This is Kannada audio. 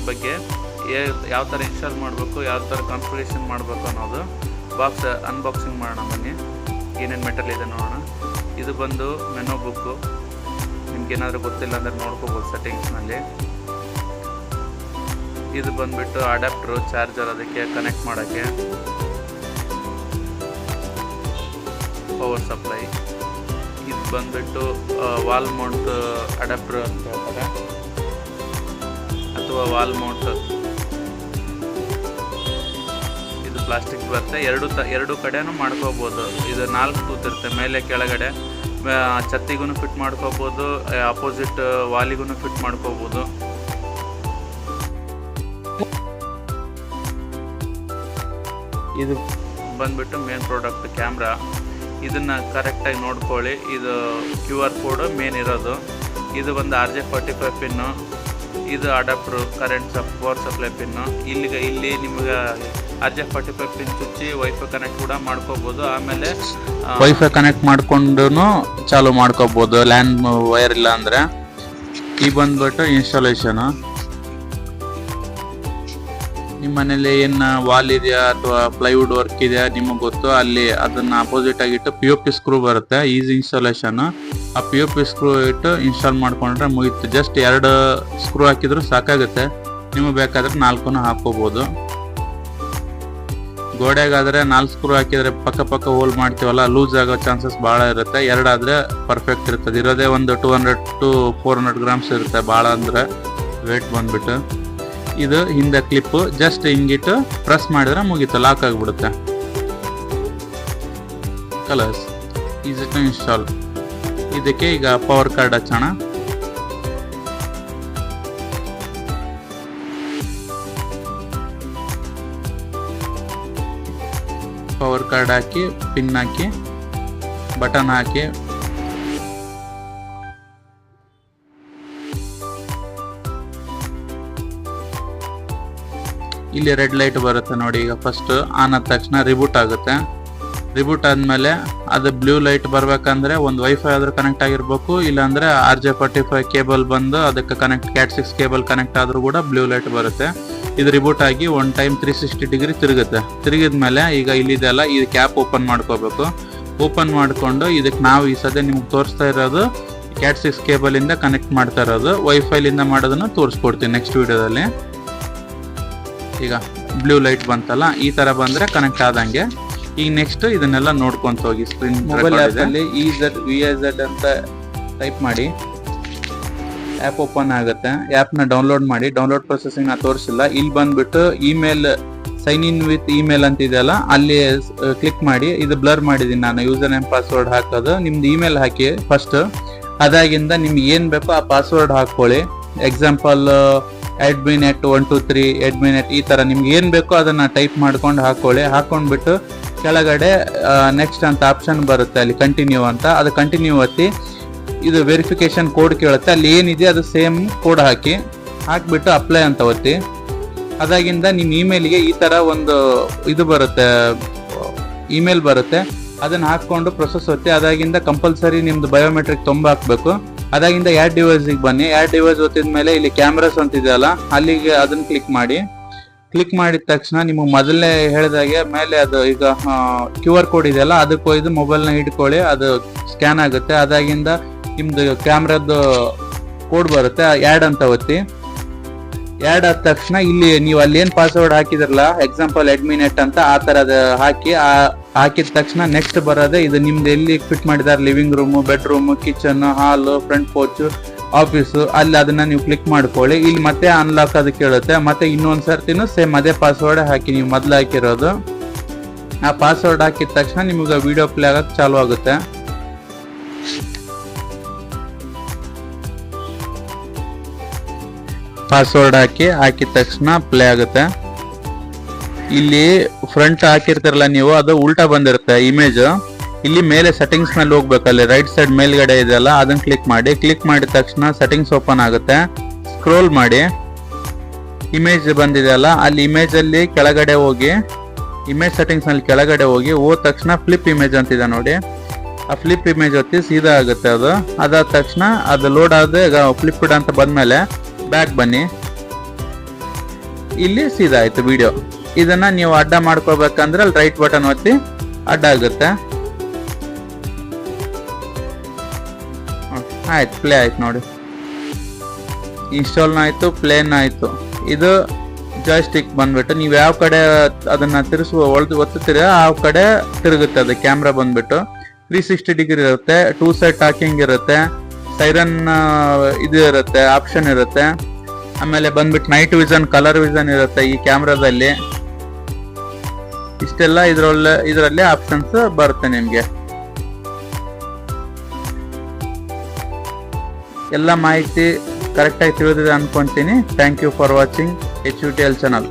ಬಗ್ಗೆ, ಯಾವ ಥರ ಇನ್ಸ್ಟಾಲ್ ಮಾಡಬೇಕು, ಯಾವ ಥರ ಕಾನ್ಫಿಗರೇಷನ್ ಮಾಡಬೇಕು ಅನ್ನೋದು ಬಾಕ್ಸ್ ಅನ್ಬಾಕ್ಸಿಂಗ್ ಮಾಡೋಣ ಬನ್ನಿ. ಏನೇನು ಮೆಟಲ್ ಇದೆ ನೋಡೋಣ. ಇದು ಬಂದು ಮೆನೋ ಬುಕ್ಕು, ನಿಮ್ಗೇನಾದರೂ ಗೊತ್ತಿಲ್ಲ ಅಂದರೆ ನೋಡ್ಕೋಬೋದು ಸೆಟ್ಟಿಂಗ್ಸ್ನಲ್ಲಿ. ಇದು ಬಂದುಬಿಟ್ಟು ಅಡ್ಯಾಪ್ಟ್ರು, ಚಾರ್ಜರ್ ಅದಕ್ಕೆ ಕನೆಕ್ಟ್ ಮಾಡೋಕ್ಕೆ, ಪವರ್ ಸಪ್ಲೈ. ಇದು ಬಂದುಬಿಟ್ಟು ವಾಲ್ ಮೌಂಟ್ ಅಡ್ಯಾಪ್ಟ್ರ್ ಅಂತ ಹೇಳ್ತಾರೆ, ಅಥವಾ ವಾಲ್ ಮೌಂಟ್. ಇದು ಪ್ಲಾಸ್ಟಿಕ್ ಬರುತ್ತೆ, ಎರಡು ಕಡೆನೂ ಮಾಡ್ಕೋಬೋದು. ಇದು 4 ತೂತು ಇರುತ್ತೆ, ಮೇಲೆ ಕೆಳಗಡೆ. ಛತ್ತಿಗೂ ಫಿಟ್ ಮಾಡ್ಕೋಬೋದು, ಅಪೋಸಿಟ್ ವಾಲಿಗೂ ಫಿಟ್ ಮಾಡ್ಕೋಬೋದು. ಇದು ಬಂದ್ಬಿಟ್ಟು ಮೇನ್ ಪ್ರಾಡಕ್ಟ್ ಕ್ಯಾಮ್ರಾ. ಇದನ್ನು ಕರೆಕ್ಟಾಗಿ ನೋಡ್ಕೊಳ್ಳಿ. ಇದು QR ಕೋಡ್ ಮೇನ್ ಇರೋದು. ಇದು ಬಂದು RJ45 ಪಿನ್ನು. ಇದು adapter, current power supply pin. ಇಲ್ಲಿ ನಿಮ್ಗೆ RJ45 ಪಿನ್ ಚುಚ್ಚಿ ವೈಫೈ ಕನೆಕ್ಟ್ ಕೂಡ ಮಾಡ್ಕೋಬೋದು. ಆಮೇಲೆ ವೈಫೈ ಕನೆಕ್ಟ್ ಮಾಡ್ಕೊಂಡು ಚಾಲು ಮಾಡ್ಕೋಬೋದು, ಲ್ಯಾಂಡ್ ವೈರ್ ಇಲ್ಲ ಅಂದರೆ. ಈ ಬಂದ್ಬಿಟ್ಟು ಇನ್ಸ್ಟಾಲೇಷನು. ನಿಮ್ಮ ಮನೇಲಿ ಏನು ವಾಲ್ ಇದೆಯಾ ಅಥವಾ ಪ್ಲೈವುಡ್ ವರ್ಕ್ ಇದೆಯಾ ನಿಮಗೆ ಗೊತ್ತು, ಅಲ್ಲಿ ಅದನ್ನು ಅಪೋಸಿಟ್ ಆಗಿಟ್ಟು POP ಸ್ಕ್ರೂ ಬರುತ್ತೆ, ಈಸಿ ಇನ್ಸ್ಟಾಲೇಷನ್. ಆ POP ಸ್ಕ್ರೂ ಇಟ್ಟು ಇನ್ಸ್ಟಾಲ್ ಮಾಡ್ಕೊಂಡ್ರೆ ಮುಗಿತು. ಜಸ್ಟ್ 2 ಸ್ಕ್ರೂ ಹಾಕಿದ್ರು ಸಾಕಾಗುತ್ತೆ. ನಿಮಗೆ ಬೇಕಾದ್ರೆ 4 ಹಾಕೋಬೋದು. ಗೋಡೆಗಾದರೆ 4 ಸ್ಕ್ರೂ ಹಾಕಿದರೆ ಪಕ್ಕ ಹೋಲ್ ಮಾಡ್ತೀವಲ್ಲ, ಲೂಸ್ ಆಗೋ ಚಾನ್ಸಸ್ ಭಾಳ ಇರುತ್ತೆ. 2 ಆದರೆ ಪರ್ಫೆಕ್ಟ್ ಇರ್ತದೆ. ಇರೋದೇ ಒಂದು 200 to 400 ಗ್ರಾಮ್ಸ್ ಇರುತ್ತೆ, ಭಾಳ ಅಂದರೆ ವೇಟ್ ಬಂದ್ಬಿಟ್ಟು. ಇದು ಹಿಂದೆ ಕ್ಲಿಪ್ಪು, ಜಸ್ಟ್ ಹಿಂಗಿಟ್ಟು ಪ್ರೆಸ್ ಮಾಡಿದ್ರೆ ಮುಗೀತು, ಲಾಕ್ ಆಗಿಬಿಡುತ್ತೆ. Colours easy to install. ಇದಕ್ಕೆ ಈಗ ಪವರ್ ಕಾರ್ಡ್ ಹಚ್ಚೋಣ. ಪವರ್ ಕಾರ್ಡ್ ಹಾಕಿ, ಪಿನ್ ಹಾಕಿ, ಬಟನ್ ಹಾಕಿ, ಇಲ್ಲಿ ರೆಡ್ ಲೈಟ್ ಬರುತ್ತೆ ನೋಡಿ. ಈಗ ಫಸ್ಟ್ ಆನ್ ಆದ ತಕ್ಷಣ ರಿಬೂಟ್ ಆಗುತ್ತೆ. ರಿಬೂಟ್ ಆದಮೇಲೆ ಅದು ಬ್ಲೂ ಲೈಟ್ ಬರಬೇಕಂದ್ರೆ ಒಂದು ವೈಫೈ ಆದರೂ ಕನೆಕ್ಟ್ ಆಗಿರಬೇಕು, ಇಲ್ಲಾಂದರೆ RJ45 ಕೇಬಲ್ ಬಂದು ಅದಕ್ಕೆ Cat 6 ಕೇಬಲ್ ಕನೆಕ್ಟ್ ಆದರೂ ಕೂಡ ಬ್ಲೂ ಲೈಟ್ ಬರುತ್ತೆ. ಇದು ರಿಬೂಟ್ ಆಗಿ ಒಂದು ಟೈಮ್ 360 ಡಿಗ್ರಿ ತಿರುಗುತ್ತೆ. ತಿರುಗಿದ್ಮೇಲೆ ಈಗ ಇಲ್ಲಿದೆಲ್ಲ ಇದು ಕ್ಯಾಪ್ ಓಪನ್ ಮಾಡ್ಕೋಬೇಕು. ಓಪನ್ ಮಾಡಿಕೊಂಡು ಇದಕ್ಕೆ ನಾವು ಈ ಸದ್ಯ ನಿಮ್ಗೆ ತೋರಿಸ್ತಾ ಇರೋದು Cat 6 ಕೇಬಲಿಂದ ಕನೆಕ್ಟ್ ಮಾಡ್ತಾ ಇರೋದು. ವೈಫೈಲಿಂದ ಮಾಡೋದನ್ನು ತೋರಿಸ್ಕೊಡ್ತೀನಿ ನೆಕ್ಸ್ಟ್ ವಿಡಿಯೋದಲ್ಲಿ. ಈಗ ಬ್ಲೂ ಲೈಟ್ ಬಂತಲ್ಲ, ಈ ಥರ ಬಂದರೆ ಕನೆಕ್ಟ್ ಆದಂಗೆ. ಈಗ ನೆಕ್ಸ್ಟ್ ಇದನ್ನೆಲ್ಲ ನೋಡ್ಕೊಂತ ಹೋಗಿ. ಸ್ಕ್ರೀನ್ ಮೊಬೈಲ್ ಆ್ಯಪಲ್ಲಿ VIZ ಅಂತ ಟೈಪ್ ಮಾಡಿ, ಆ್ಯಪ್ ಓಪನ್ ಆಗುತ್ತೆ. ಆ್ಯಪ್ನ ಡೌನ್ಲೋಡ್ ಮಾಡಿ. ಡೌನ್ಲೋಡ್ ಪ್ರೊಸೆಸಿಂಗ್ ತೋರಿಸಿಲ್ಲ. ಇಲ್ಲಿ ಬಂದ್ಬಿಟ್ಟು email sign in with email ಅಂತ ಇದೆಯಲ್ಲ, ಅಲ್ಲಿ ಕ್ಲಿಕ್ ಮಾಡಿ. ಇದು ಬ್ಲರ್ ಮಾಡಿದ್ದೀನಿ ನಾನು, ಯೂಸರ್ ನೇಮ್ ಪಾಸ್ವರ್ಡ್ ಹಾಕೋದು. ನಿಮ್ದು ಇಮೇಲ್ ಹಾಕಿ ಫಸ್ಟ್. ಅದಾಗಿಂದ ನಿಮ್ಗೆ ಏನು ಬೇಕೋ ಆ ಪಾಸ್ವರ್ಡ್ ಹಾಕ್ಕೊಳ್ಳಿ. ಎಕ್ಸಾಂಪಲ್ admin@123 admin@ ಈ ಥರ ನಿಮ್ಗೆ ಏನು ಬೇಕೋ ಅದನ್ನು ಟೈಪ್ ಮಾಡ್ಕೊಂಡು ಹಾಕ್ಕೊಳ್ಳಿ. ಹಾಕ್ಕೊಂಡ್ಬಿಟ್ಟು ಕೆಳಗಡೆ ನೆಕ್ಸ್ಟ್ ಅಂತ ಆಪ್ಷನ್ ಬರುತ್ತೆ, ಅಲ್ಲಿ ಕಂಟಿನ್ಯೂ ಅಂತ. ಅದು ಕಂಟಿನ್ಯೂ ಒತ್ತಿ. ಇದು ವೆರಿಫಿಕೇಶನ್ ಕೋಡ್ ಕೇಳುತ್ತೆ, ಅಲ್ಲಿ ಏನಿದೆ ಅದು ಸೇಮ್ ಕೋಡ್ ಹಾಕಿಬಿಟ್ಟು ಅಪ್ಲೈ ಅಂತ ಒತ್ತಿ. ಅದಾಗಿಂದ ನಿಮ್ಮ ಇಮೇಲ್ಗೆ ಈ ಥರ ಒಂದು ಇದು ಬರುತ್ತೆ, ಇಮೇಲ್ ಬರುತ್ತೆ. ಅದನ್ನು ಹಾಕ್ಕೊಂಡು ಪ್ರೊಸೆಸ್ ಒತ್ತಿ. ಅದಾಗಿಂದ ಕಂಪಲ್ಸರಿ ನಿಮ್ದು ಬಯೋಮೆಟ್ರಿಕ್ ಹಾಕಬೇಕು. ಅದಾಗಿಂದ ಆ್ಯಡ್ ಡಿವೈಸಿಗೆ ಬನ್ನಿ. ಆ್ಯಡ್ ಡಿವೈಸ್ ಒತ್ತಿದ ಮೇಲೆ ಇಲ್ಲಿ ಕ್ಯಾಮ್ರಾಸ್ ಅಂತಿದೆಯಲ್ಲ, ಅಲ್ಲಿಗೆ ಅದನ್ನು ಕ್ಲಿಕ್ ಮಾಡಿ. ಕ್ಲಿಕ್ ಮಾಡಿದ ತಕ್ಷಣ ನಿಮಗೆ ಮೊದಲನೇ ಹೇಳಿದಾಗೆ ಮೇಲೆ ಅದು ಈಗ QR ಕೋಡ್ ಇದೆಯಲ್ಲ, ಅದಕ್ಕೆ ಹೋಯ್ದು ಮೊಬೈಲ್ನ ಹಿಡ್ಕೊಳ್ಳಿ, ಅದು ಸ್ಕ್ಯಾನ್ ಆಗುತ್ತೆ. ಅದಾಗಿಂದ ನಿಮ್ದು ಕ್ಯಾಮ್ರಾದ್ದು ಕೋಡ್ ಬರುತ್ತೆ, ಆ್ಯಡ್ ಅಂತ ಒತ್ತಿ. ಆ್ಯಡ್ ಆದ ತಕ್ಷಣ ಇಲ್ಲಿ ನೀವು ಅಲ್ಲಿ ಏನು ಪಾಸ್ವರ್ಡ್ ಹಾಕಿದ್ರಲ್ಲ, ಎಕ್ಸಾಂಪಲ್ admin@ ಅಂತ, ಆ ಥರದ ಹಾಕಿದ ತಕ್ಷಣ ನೆಕ್ಸ್ಟ್ ಬರೋದೇ ಇದು ನಿಮ್ದು ಎಲ್ಲಿ ಫಿಟ್ ಮಾಡಿದ್ದಾರೆ, ಲಿವಿಂಗ್ ರೂಮು, ಬೆಡ್ರೂಮು, ಕಿಚನ್, ಹಾಲು, ಫ್ರಂಟ್ ಪೋರ್ಚು, ಆಫೀಸು, ಅಲ್ಲಿ ಅದನ್ನ ನೀವು ಕ್ಲಿಕ್ ಮಾಡ್ಕೊಳ್ಳಿ. ಇಲ್ಲಿ ಮತ್ತೆ ಅನ್ಲಾಕ್ ಅದು ಕೇಳುತ್ತೆ. ಮತ್ತೆ ಇನ್ನೊಂದು ಸರ್ತಿನೂ ಸೇಮ್ ಅದೇ ಪಾಸ್ವರ್ಡ್ ಹಾಕಿ, ನೀವು ಮೊದಲು ಹಾಕಿರೋದು. ಆ ಪಾಸ್ವರ್ಡ್ ಹಾಕಿದ ತಕ್ಷಣ ನಿಮಗೆ ವಿಡಿಯೋ ಪ್ಲೇ ಆಗಕ್ಕೆ ಚಾಲು ಆಗುತ್ತೆ. ಪಾಸ್ವರ್ಡ್ ಹಾಕಿದ ತಕ್ಷಣ ಪ್ಲೇ ಆಗುತ್ತೆ. ಇಲ್ಲಿ ಫ್ರಂಟ್ ಹಾಕಿರ್ತಾರಲ್ಲ ನೀವು, ಅದು ಉಲ್ಟಾ ಬಂದಿರುತ್ತೆ ಇಮೇಜ್. ಇಲ್ಲಿ ಮೇಲೆ ಸೆಟ್ಟಿಂಗ್ಸ್ ಮೇಲೆ ಹೋಗ್ಬೇಕಲ್ಲಿ ರೈಟ್ ಸೈಡ್ ಮೇಲ್ಗಡೆ ಇದೆಯಲ್ಲ, ಅದನ್ನ ಕ್ಲಿಕ್ ಮಾಡಿ. ಕ್ಲಿಕ್ ಮಾಡಿದ ತಕ್ಷಣ ಸೆಟ್ಟಿಂಗ್ಸ್ ಓಪನ್ ಆಗುತ್ತೆ. ಸ್ಕ್ರೋಲ್ ಮಾಡಿ, ಇಮೇಜ್ ಬಂದಿದೆಯಲ್ಲ, ಅಲ್ಲಿ ಇಮೇಜ್ ಅಲ್ಲಿ ಕೆಳಗಡೆ ಹೋಗಿ, ಇಮೇಜ್ ಸೆಟ್ಟಿಂಗ್ಸ್ ನಲ್ಲಿ ಕೆಳಗಡೆ ಹೋದ ತಕ್ಷಣ ಫ್ಲಿಪ್ ಇಮೇಜ್ ಅಂತಿದೆ ನೋಡಿ. ಆ ಫ್ಲಿಪ್ ಇಮೇಜ್ ಒತ್ತಿ ಸೀದಾ ಆಗುತ್ತೆ ಅದು. ಅದಾದ ತಕ್ಷಣ ಅದು ಲೋಡ್ ಆದ ಫ್ಲಿಪ್ಡ್ ಅಂತ ಬಂದ್ಮೇಲೆ ಬ್ಯಾಕ್ ಬನ್ನಿ. ಇಲ್ಲಿ ಸೀದಾ ಆಯ್ತು ವಿಡಿಯೋ. ಇದನ್ನ ನೀವು ಅಡ್ಡ ಮಾಡ್ಕೋಬೇಕಂದ್ರೆ ಅಲ್ಲಿ ರೈಟ್ ಬಟನ್ ಒತ್ತಿ ಅಡ್ಡ ಆಗುತ್ತೆ. ಆಯ್ತು, ಪ್ಲೇ ಆಯ್ತು ನೋಡಿ. ಇನ್ಸ್ಟಾಲ್ನ ಆಯ್ತು, ಪ್ಲೇನ್ ಆಯ್ತು. ಇದು ಜಾಯ್ಸ್ಟಿಕ್ ಬಂದ್ಬಿಟ್ಟು ನೀವು ಯಾವ ಕಡೆ ಅದನ್ನ ಒತ್ತುತ್ತೀರ ಆ ಕಡೆ ತಿರುಗುತ್ತೆ. ಅದು ಕ್ಯಾಮ್ರಾ ಬಂದ್ಬಿಟ್ಟು 360 ಡಿಗ್ರಿ ಇರುತ್ತೆ. 2 ಸೈಡ್ ಟಾಕಿಂಗ್ ಇರುತ್ತೆ. ಸೈರನ್ ಇದು ಇರುತ್ತೆ, ಆಪ್ಷನ್ ಇರುತ್ತೆ. ಆಮೇಲೆ ಬಂದ್ಬಿಟ್ಟು ನೈಟ್ ವಿಷನ್, ಕಲರ್ ವಿಷನ್ ಇರುತ್ತೆ ಈ ಕ್ಯಾಮ್ರಾದಲ್ಲಿ. ಇಷ್ಟೆಲ್ಲ ಇದರಲ್ಲಿ ಆಪ್ಷನ್ಸ್ ಬರುತ್ತೆ ನಿಮ್ಗೆ. ಎಲ್ಲ ಮಾಹಿತಿ ಕರೆಕ್ಟಾಗಿ ತಿಳಿದಿದೆ ಅನ್ಕೊಂತೀನಿ. Thank you for watching HUTL channel.